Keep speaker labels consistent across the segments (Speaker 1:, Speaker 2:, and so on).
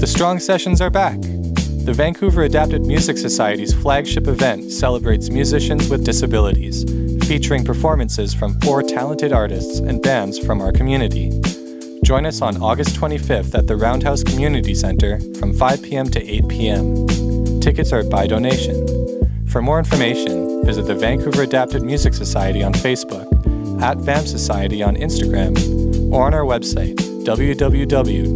Speaker 1: The Strong Sessions are back. The Vancouver Adapted Music Society's flagship event celebrates musicians with disabilities, featuring performances from 4 talented artists and bands from our community. Join us on August 25th at the Roundhouse Community Centre from 5 p.m. to 8 p.m. Tickets are by donation. For more information, visit the Vancouver Adapted Music Society on Facebook, at VAMS Society on Instagram, or on our website, www.vams.org.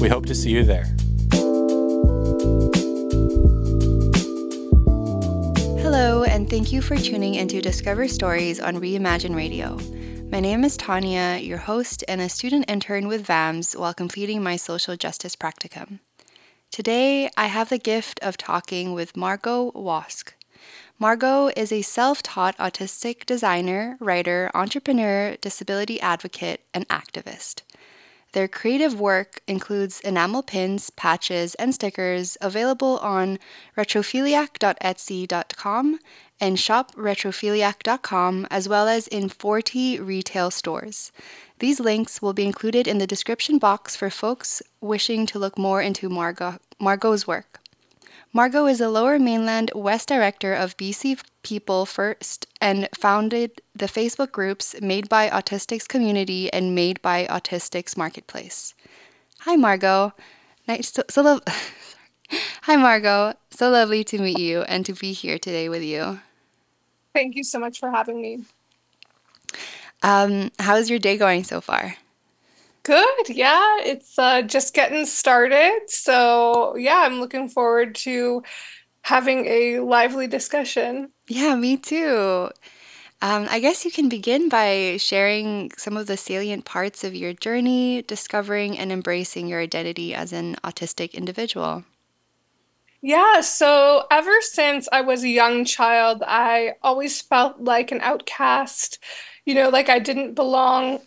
Speaker 1: We hope to see you there.
Speaker 2: Hello, and thank you for tuning into Discover Stories on Reimagine Radio. My name is Tanya, your host and a student intern with VAMS while completing my social justice practicum. Today, I have the gift of talking with Margaux Wosk. Margaux is a self-taught autistic designer, writer, entrepreneur, disability advocate, and activist. Their creative work includes enamel pins, patches, and stickers available on retrophiliac.etsy.com and shopretrophiliac.com, as well as in 40 retail stores. These links will be included in the description box for folks wishing to look more into Margaux's work. Margaux is a Lower Mainland West director of BC People First and founded the Facebook groups Made by Autistics Community and Made by Autistics Marketplace. Hi, Margaux. Hi, Margaux. So lovely to meet you and to be here today with you.
Speaker 3: Thank you so much for having me.
Speaker 2: How's your day going so far?
Speaker 3: Good. Yeah, it's just getting started. So yeah, I'm looking forward to having a lively discussion.
Speaker 2: Yeah, me too. I guess you can begin by sharing some of the salient parts of your journey, discovering and embracing your identity as an autistic individual.
Speaker 3: Yeah, so ever since I was a young child, I always felt like an outcast, like I didn't belong.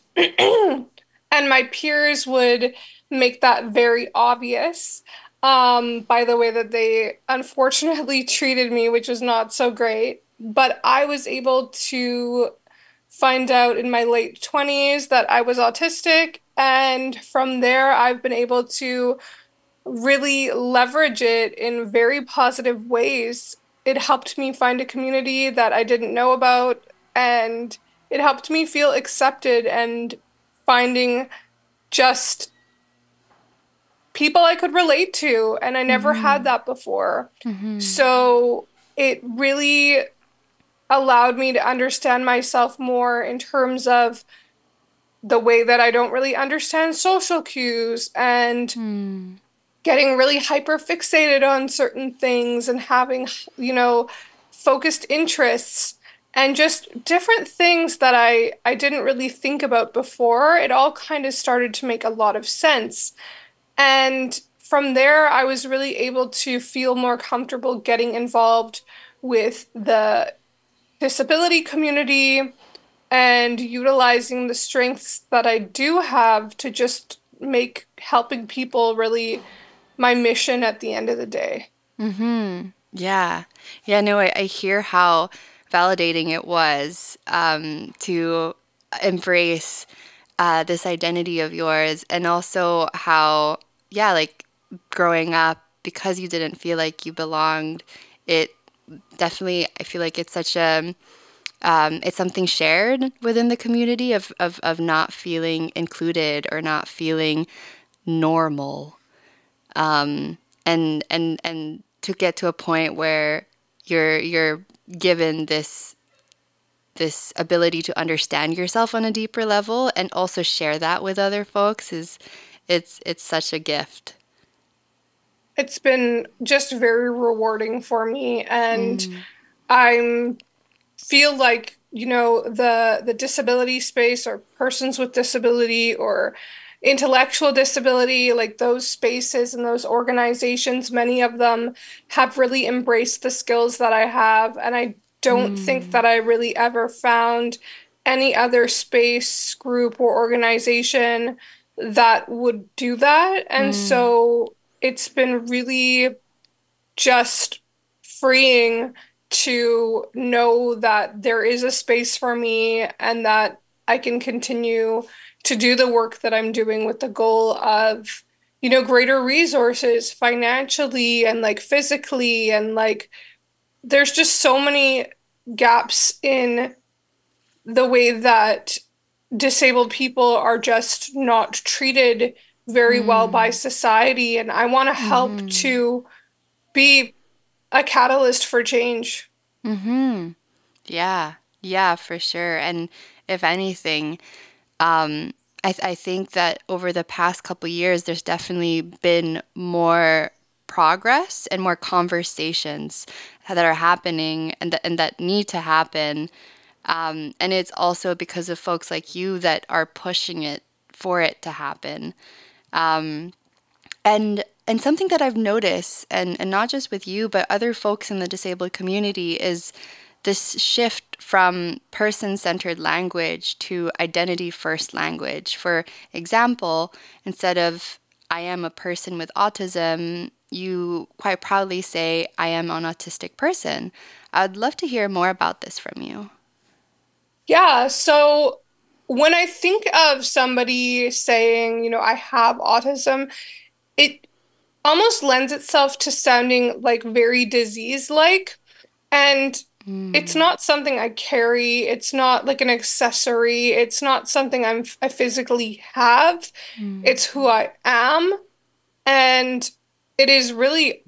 Speaker 3: And my peers would make that very obvious by the way that they unfortunately treated me, which was not so great. But I was able to find out in my late 20s that I was autistic. And from there, I've been able to really leverage it in very positive ways. It helped me find a community that I didn't know about, and it helped me feel accepted and finding just people I could relate to, and I never had that before. So it really allowed me to understand myself more in terms of the way that I don't really understand social cues and getting really hyper fixated on certain things and having, focused interests. And just different things that I didn't really think about before. It all kind of started to make a lot of sense. And from there, I was really able to feel more comfortable getting involved with the disability community and utilizing the strengths that I do have to just make helping people really my mission at the end of the day.
Speaker 2: Yeah. Yeah, no, I hear how validating it was to embrace this identity of yours, and also how, growing up, because you didn't feel like you belonged, it definitely, I feel like it's such a, it's something shared within the community of not feeling included or not feeling normal. And to get to a point where you're given this ability to understand yourself on a deeper level and also share that with other folks it's such a gift.
Speaker 3: It's been just very rewarding for me, and I feel like, the disability space, or persons with disability or intellectual disability, like those spaces and those organizations, many of them have really embraced the skills that I have. And I don't think that I really ever found any other space, group, or organization that would do that. And so it's been really just freeing to know that there is a space for me and that I can continue to do the work that I'm doing with the goal of greater resources financially and like physically and like there's just so many gaps in the way that disabled people are just not treated very well by
Speaker 2: Mm.
Speaker 3: society. And I want to help
Speaker 2: Mm-hmm.
Speaker 3: to be a catalyst for change.
Speaker 2: Mm-hmm. Yeah. Yeah, for sure. And if anything, Um, I think that over the past couple years, there's definitely been more progress and more conversations that are happening and that need to happen. And it's also because of folks like you that are pushing it for it to happen. And something that I've noticed, and not just with you, but other folks in the disabled community, is this shift from person-centered language to identity-first language. For example, instead of I am a person with autism, you quite proudly say I am an autistic person. I'd love to hear more about this from you.
Speaker 3: Yeah, so when I think of somebody saying, I have autism, it almost lends itself to sounding like very disease-like. And it's
Speaker 2: Mm,
Speaker 3: not something I carry. It's not like an accessory. It's not something I physically have.
Speaker 2: mm,
Speaker 3: It's who I am. And it is really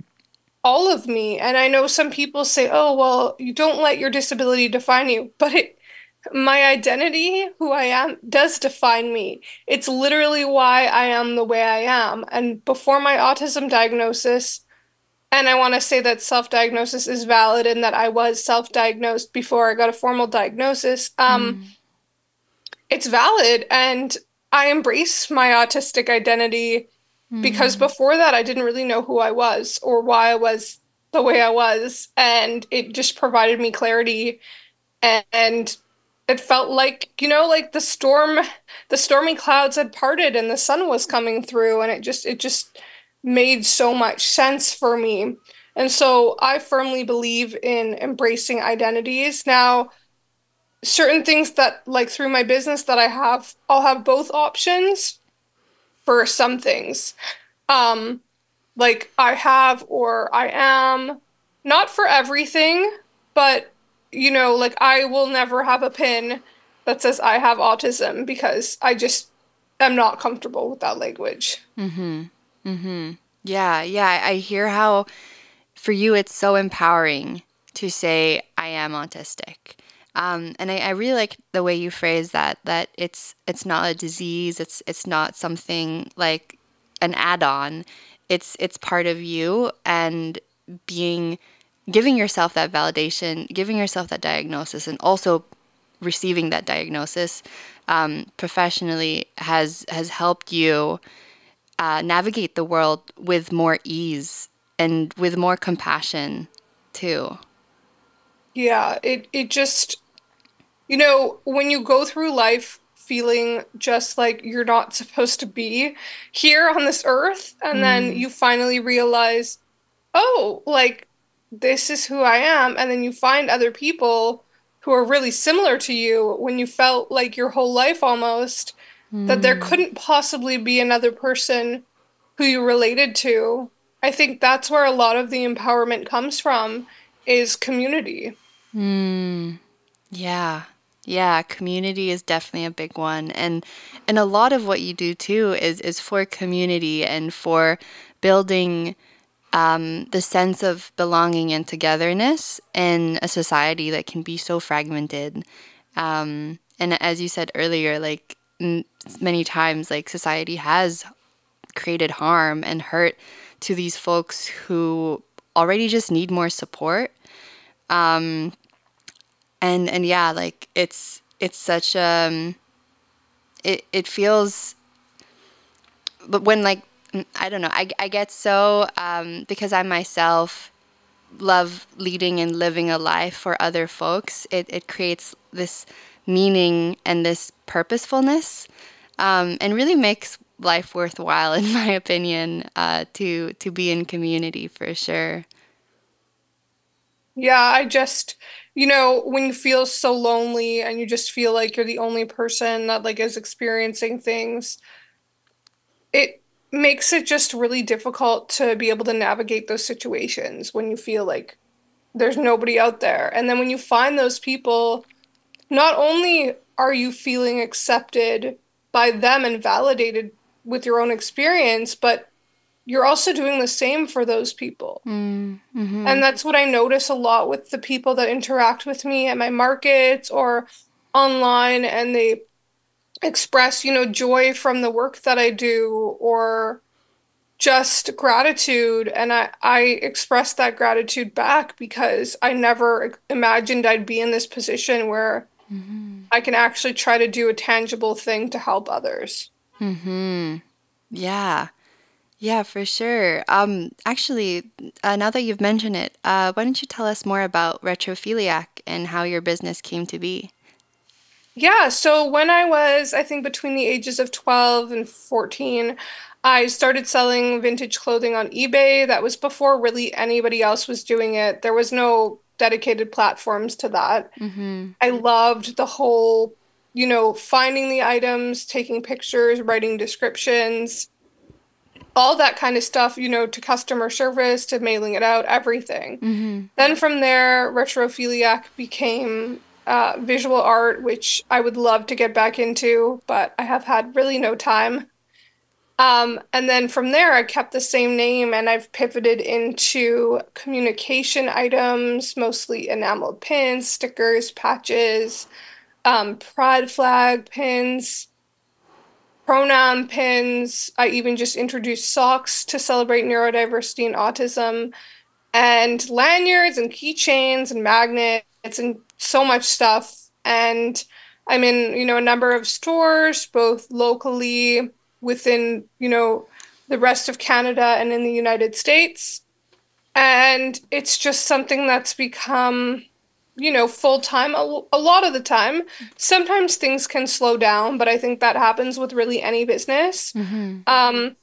Speaker 3: all of me. And I know some people say, oh, well, you don't let your disability define you. But my identity, who I am, does define me. It's literally why I am the way I am. And before my autism diagnosis, and I want to say that self-diagnosis is valid and that I was self-diagnosed before I got a formal diagnosis.
Speaker 2: mm,
Speaker 3: It's valid, and I embrace my autistic identity because
Speaker 2: mm,
Speaker 3: before that I didn't really know who I was or why I was the way I was, and it just provided me clarity and it felt like, like the stormy clouds had parted and the sun was coming through and it just made so much sense for me. And so I firmly believe in embracing identities. Now, certain things that like through my business that I'll have both options for some things. Um, like I have or I am, not for everything, but like I will never have a pin that says I have autism because I just am not comfortable with that language.
Speaker 2: mm-hmm, mm-hmm. Yeah, yeah. I hear how for you it's so empowering to say I am autistic. And I really like the way you phrase that it's not a disease, it's not something like an add-on. It's part of you, and being giving yourself that validation, giving yourself that diagnosis, and also receiving that diagnosis professionally has helped you navigate the world with more ease and with more compassion too.
Speaker 3: Yeah, it just, when you go through life feeling just like you're not supposed to be here on this earth, and then
Speaker 2: Mm,
Speaker 3: you finally realize, oh, like this is who I am. And then you find other people who are really similar to you when you felt like your whole life almost that there
Speaker 2: mm,
Speaker 3: couldn't possibly be another person who you related to. I think that's where a lot of the empowerment comes from is community.
Speaker 2: mm. Yeah. Yeah, community is definitely a big one. And a lot of what you do too is for community and for building the sense of belonging and togetherness in a society that can be so fragmented. And as you said earlier, like many times, like society has created harm and hurt to these folks who already just need more support. And yeah, like it's such it feels, but when like I don't know, I get so because I myself love leading and living a life for other folks, it creates this meaning and this purposefulness, and really makes life worthwhile, in my opinion, to be in community for sure.
Speaker 3: Yeah, I just, when you feel so lonely and you just feel like you're the only person that like is experiencing things, it makes it just really difficult to be able to navigate those situations when you feel like there's nobody out there. And then when you find those people, not only are you feeling accepted by them and validated with your own experience, but you're also doing the same for those people.
Speaker 2: Mm-hmm.
Speaker 3: And that's what I notice a lot with the people that interact with me at my markets or online, and they express, joy from the work that I do or just gratitude. And I express that gratitude back because I never imagined I'd be in this position where
Speaker 2: Mm-hmm.
Speaker 3: I can actually try to do a tangible thing to help others.
Speaker 2: Mm-hmm. Yeah. Yeah, for sure. Actually, now that you've mentioned it, why don't you tell us more about Retrophiliac and how your business came to be?
Speaker 3: Yeah, so when I was, I think, between the ages of 12 and 14, I started selling vintage clothing on eBay. That was before really anybody else was doing it. There was no dedicated platforms to that.
Speaker 2: Mm-hmm.
Speaker 3: I loved the whole, finding the items, taking pictures, writing descriptions, all that kind of stuff, to customer service, to mailing it out, everything.
Speaker 2: Mm-hmm.
Speaker 3: Then from there, retrophiliac became visual art, which I would love to get back into, but I have had really no time. And then from there, I kept the same name and I've pivoted into communication items, mostly enamel pins, stickers, patches, pride flag pins, pronoun pins. I even just introduced socks to celebrate neurodiversity and autism, and lanyards and keychains and magnets and so much stuff. And I'm in, a number of stores, both locally within, the rest of Canada and in the United States. And it's just something that's become, full time a lot of the time. Sometimes things can slow down, but I think that happens with really any business.
Speaker 2: Mm-hmm.
Speaker 3: Um,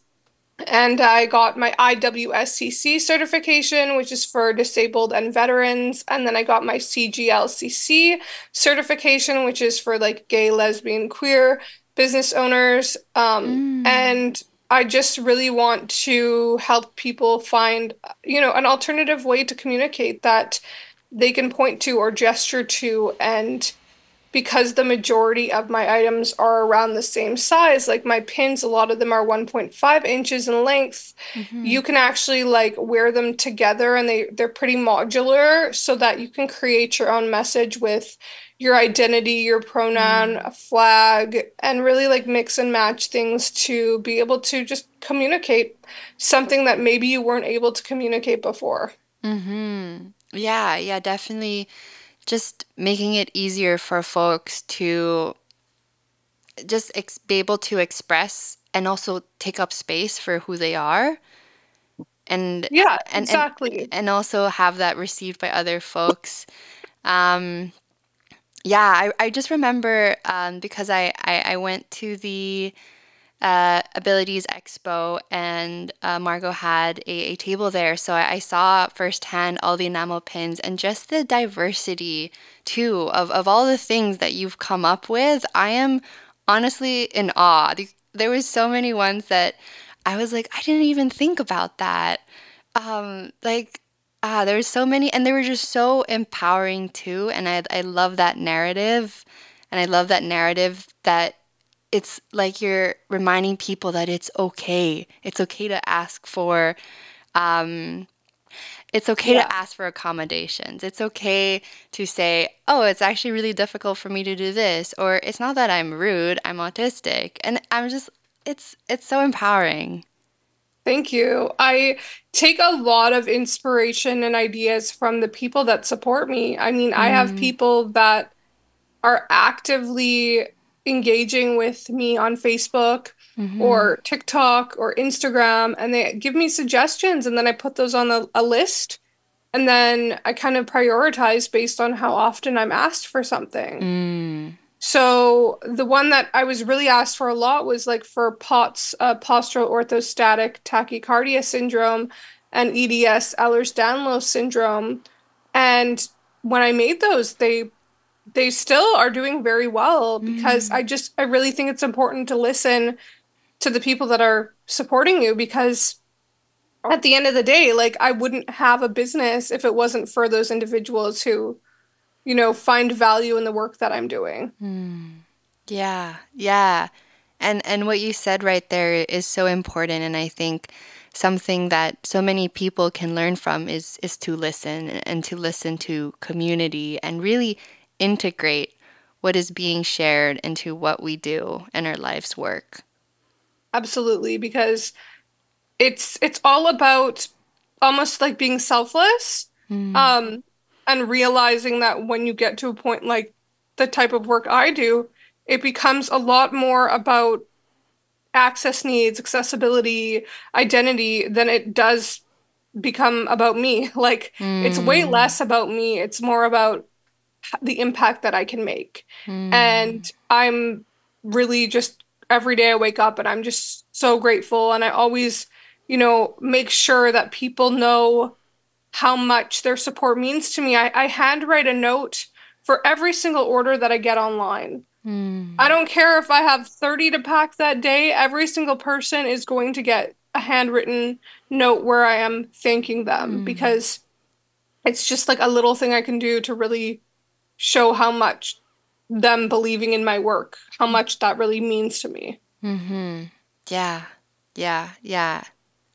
Speaker 3: and I got my IWSCC certification, which is for disabled and veterans. And then I got my CGLCC certification, which is for like gay, lesbian, queer business owners.
Speaker 2: Mm.
Speaker 3: And I just really want to help people find, an alternative way to communicate that they can point to or gesture to. And because the majority of my items are around the same size, like my pins, a lot of them are 1.5 inches in length.
Speaker 2: Mm-hmm.
Speaker 3: You can actually like wear them together and they're pretty modular so that you can create your own message with your identity, your pronoun,
Speaker 2: Mm.
Speaker 3: a flag, and really like mix and match things to be able to just communicate something that maybe you weren't able to communicate before.
Speaker 2: Mm-hmm. Yeah, yeah, definitely. Just making it easier for folks to just be able to express and also take up space for who they are, and
Speaker 3: Yeah,
Speaker 2: and and
Speaker 3: exactly.
Speaker 2: and also have that received by other folks. Um, yeah, I just remember because I went to the Abilities Expo, and Margaux had a table there. So I saw firsthand all the enamel pins and just the diversity, too, of all the things that you've come up with. I am honestly in awe. There was so many ones that I was like, I didn't even think about that. Like, there was so many, and they were just so empowering, too. And I love that narrative. And I love that narrative that it's like you're reminding people that it's okay. It's okay to ask for um it's okay
Speaker 3: Yeah.
Speaker 2: to ask for accommodations. It's okay to say, "Oh, it's actually really difficult for me to do this," or "It's not that I'm rude, I'm autistic." And I'm just it's so empowering.
Speaker 3: Thank you. I take a lot of inspiration and ideas from the people that support me. I mean, I have
Speaker 2: Mm,
Speaker 3: people that are actively engaging with me on Facebook
Speaker 2: mm-hmm.
Speaker 3: or TikTok or Instagram, and they give me suggestions, and then I put those on a list, and then I kind of prioritize based on how often I'm asked for something.
Speaker 2: Mm,
Speaker 3: So the one that I was really asked for a lot was like for POTS, postural orthostatic tachycardia syndrome, and EDS, Ehlers-Danlos syndrome. And when I made those, they still are doing very well because
Speaker 2: mm,
Speaker 3: I really think it's important to listen to the people that are supporting you, because at the end of the day, like, I wouldn't have a business if it wasn't for those individuals who, find value in the work that I'm doing.
Speaker 2: Yeah, yeah. And what you said right there is so important, and I think something that so many people can learn from is to listen, and to listen to community and really integrate what is being shared into what we do and our life's work.
Speaker 3: Absolutely, because it's all about almost like being selfless, and realizing that when you get to a point like the type of work I do, it becomes a lot more about access needs, accessibility, identity than it does become about me. Like, it's way less about me. It's more about the impact that I can make. And I'm really just, every day I wake up and I'm just so grateful. And I always, make sure that people know how much their support means to me. I handwrite a note for every single order that I get online. I don't care if I have 30 to pack that day, every single person is going to get a handwritten note where I am thanking them, because it's just like a little thing I can do to really show how much them believing in my work, how much that really means to me.
Speaker 2: Yeah, yeah, yeah.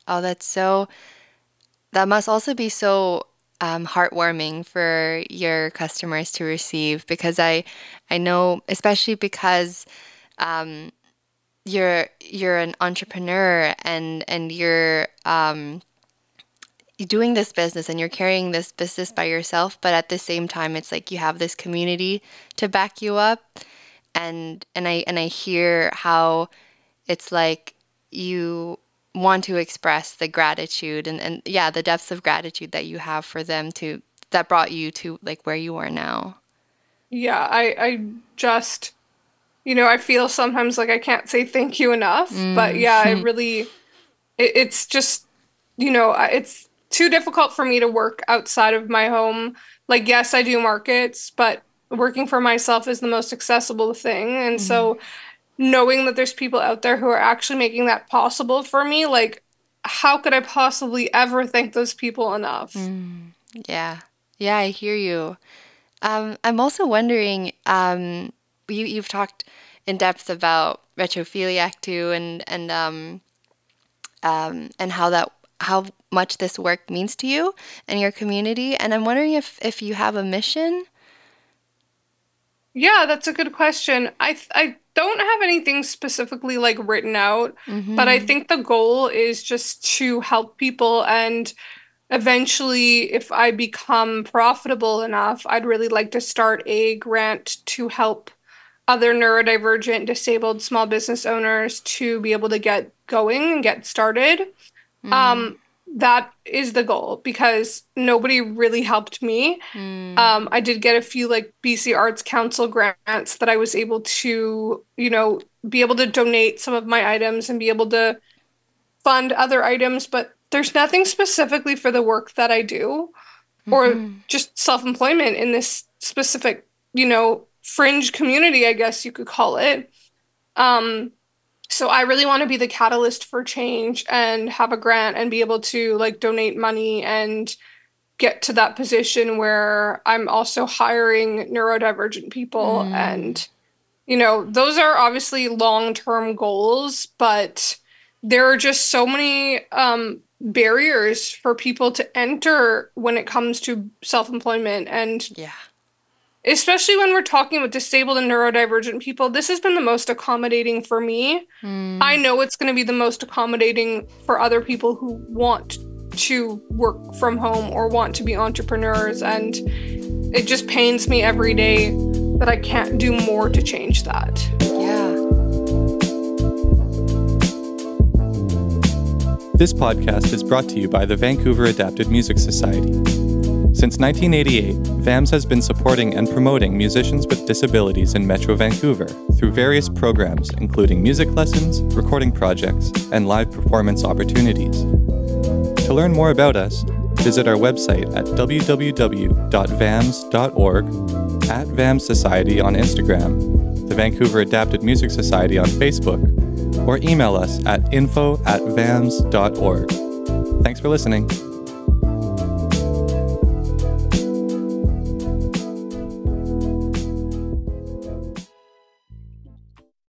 Speaker 2: Oh, that must also be so heartwarming for your customers to receive, because I know, especially because you're an entrepreneur, and you're doing this business and you're carrying this business by yourself, but at the same time it's like you have this community to back you up, and I hear how it's like you want to express the gratitude and yeah, the depths of gratitude that you have for them that brought you to like where you are now.
Speaker 3: Yeah, I just, I feel sometimes like I can't say thank you enough, but yeah, it's just, it's too difficult for me to work outside of my home. Like, yes, I do markets, but working for myself is the most accessible thing. And so knowing that there's people out there who are actually making that possible for me, like, how could I possibly ever thank those people enough?
Speaker 2: Yeah. Yeah, I hear you. I'm also wondering, you've talked in depth about retrophiliac too, and how much this work means to you and your community. And I'm wondering if you have a mission.
Speaker 3: Yeah, that's a good question. I don't have anything specifically like written out, but I think the goal is just to help people, and eventually, if I become profitable enough, I'd really like to start a grant to help other neurodivergent, disabled small business owners to be able to get going and get started. That is the goal, because nobody really helped me. I did get a few like BC Arts Council grants that I was able to, be able to donate some of my items and be able to fund other items, but there's nothing specifically for the work that I do, or just self-employment in this specific, fringe community, I guess you could call it. So I really want to be the catalyst for change and have a grant and be able to like donate money and get to that position where I'm also hiring neurodivergent people. And, those are obviously long-term goals, but there are just so many barriers for people to enter when it comes to self-employment. And especially when we're talking with disabled and neurodivergent people, this has been the most accommodating for me. I know it's going to be the most accommodating for other people who want to work from home or want to be entrepreneurs. And it just pains me every day that I can't do more to change that.
Speaker 2: Yeah.
Speaker 1: This podcast is brought to you by the Vancouver Adapted Music Society. Since 1988, VAMS has been supporting and promoting musicians with disabilities in Metro Vancouver through various programs, including music lessons, recording projects, and live performance opportunities. To learn more about us, visit our website at www.vams.org, at VAMS Society on Instagram, the Vancouver Adapted Music Society on Facebook, or email us at info@vams.org. Thanks for listening.